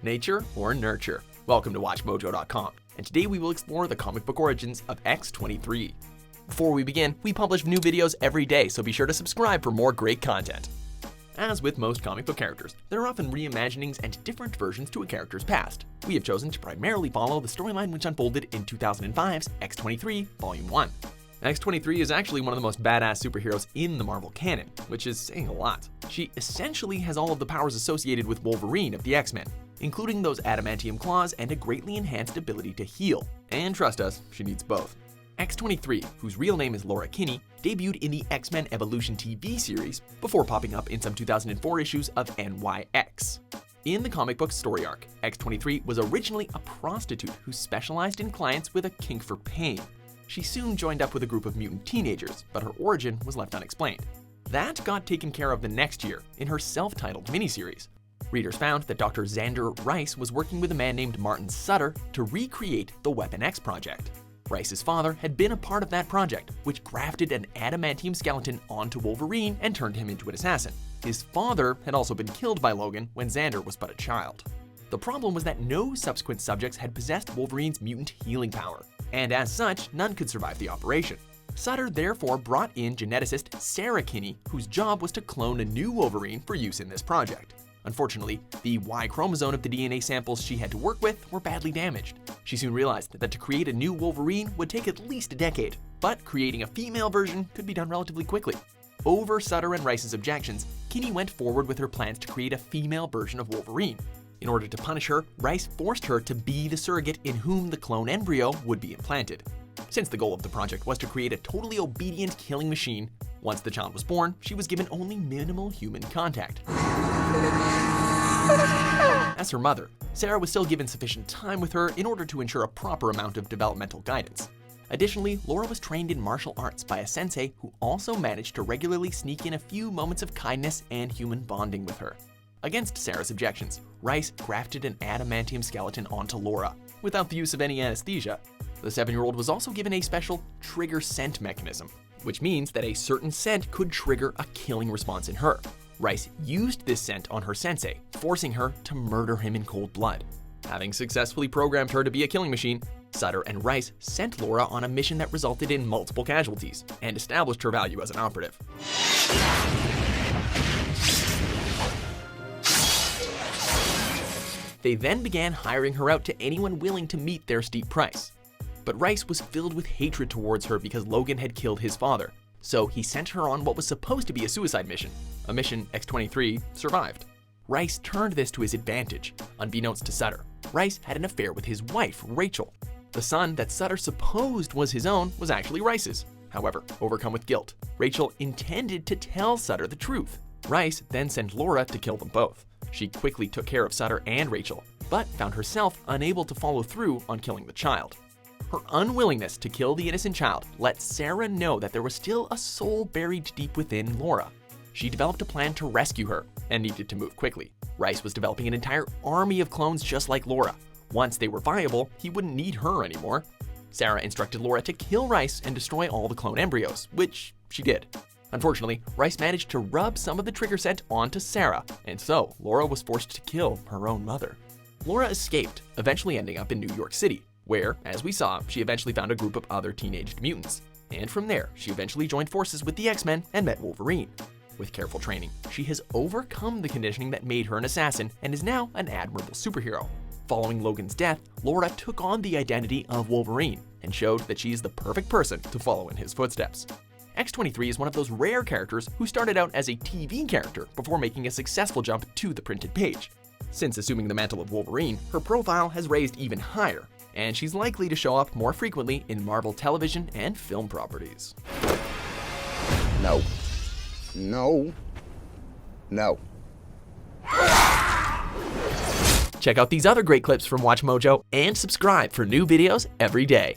nature or nurture? Welcome to WatchMojo.com, and today we will explore the comic book origins of X-23. Before we begin, we publish new videos every day, so be sure to subscribe for more great content. As with most comic book characters, there are often reimaginings and different versions to a character's past. We have chosen to primarily follow the storyline which unfolded in 2005's X-23 Volume 1. X-23 is actually one of the most badass superheroes in the Marvel canon, which is saying a lot. She essentially has all of the powers associated with Wolverine of the X-Men, including those adamantium claws and a greatly enhanced ability to heal. And trust us, she needs both. X-23, whose real name is Laura Kinney, debuted in the X-Men Evolution TV series before popping up in some 2004 issues of NYX. In the comic book story arc, X-23 was originally a prostitute who specialized in clients with a kink for pain. She soon joined up with a group of mutant teenagers, but her origin was left unexplained. That got taken care of the next year in her self-titled miniseries. Readers found that Dr. Xander Rice was working with a man named Martin Sutter to recreate the Weapon X project. Rice's father had been a part of that project, which grafted an adamantium skeleton onto Wolverine and turned him into an assassin. His father had also been killed by Logan when Xander was but a child. The problem was that no subsequent subjects had possessed Wolverine's mutant healing power, and as such, none could survive the operation. Sutter therefore brought in geneticist Sarah Kinney, whose job was to clone a new Wolverine for use in this project. Unfortunately, the Y chromosome of the DNA samples she had to work with were badly damaged. She soon realized that to create a new Wolverine would take at least a decade, but creating a female version could be done relatively quickly. Over Sutter and Rice's objections, Kinney went forward with her plans to create a female version of Wolverine. In order to punish her, Rice forced her to be the surrogate in whom the clone embryo would be implanted. Since the goal of the project was to create a totally obedient killing machine, once the child was born, she was given only minimal human contact. As her mother, Sarah was still given sufficient time with her in order to ensure a proper amount of developmental guidance. Additionally, Laura was trained in martial arts by a sensei who also managed to regularly sneak in a few moments of kindness and human bonding with her. Against Sarah's objections, Rice grafted an adamantium skeleton onto Laura, without the use of any anesthesia. The 7-year-old was also given a special trigger scent mechanism, which means that a certain scent could trigger a killing response in her. Rice used this scent on her sensei, forcing her to murder him in cold blood. Having successfully programmed her to be a killing machine, Sutter and Rice sent Laura on a mission that resulted in multiple casualties and established her value as an operative. They then began hiring her out to anyone willing to meet their steep price. But Rice was filled with hatred towards her because Logan had killed his father, so he sent her on what was supposed to be a suicide mission, a mission X-23 survived. Rice turned this to his advantage. Unbeknownst to Sutter, Rice had an affair with his wife, Rachel. The son that Sutter supposed was his own was actually Rice's. However, overcome with guilt, Rachel intended to tell Sutter the truth. Rice then sent Laura to kill them both. She quickly took care of Sutter and Rachel, but found herself unable to follow through on killing the child. Her unwillingness to kill the innocent child let Sarah know that there was still a soul buried deep within Laura. She developed a plan to rescue her and needed to move quickly. Rice was developing an entire army of clones just like Laura. Once they were viable, he wouldn't need her anymore. Sarah instructed Laura to kill Rice and destroy all the clone embryos, which she did. Unfortunately, Rice managed to rub some of the trigger scent onto Sarah, and so Laura was forced to kill her own mother. Laura escaped, eventually ending up in New York City, where, as we saw, she eventually found a group of other teenaged mutants. And from there, she eventually joined forces with the X-Men and met Wolverine. With careful training, she has overcome the conditioning that made her an assassin and is now an admirable superhero. Following Logan's death, Laura took on the identity of Wolverine and showed that she is the perfect person to follow in his footsteps. X-23 is one of those rare characters who started out as a TV character before making a successful jump to the printed page. Since assuming the mantle of Wolverine, her profile has raised even higher, and she's likely to show up more frequently in Marvel television and film properties. No. No. No. Check out these other great clips from WatchMojo and subscribe for new videos every day.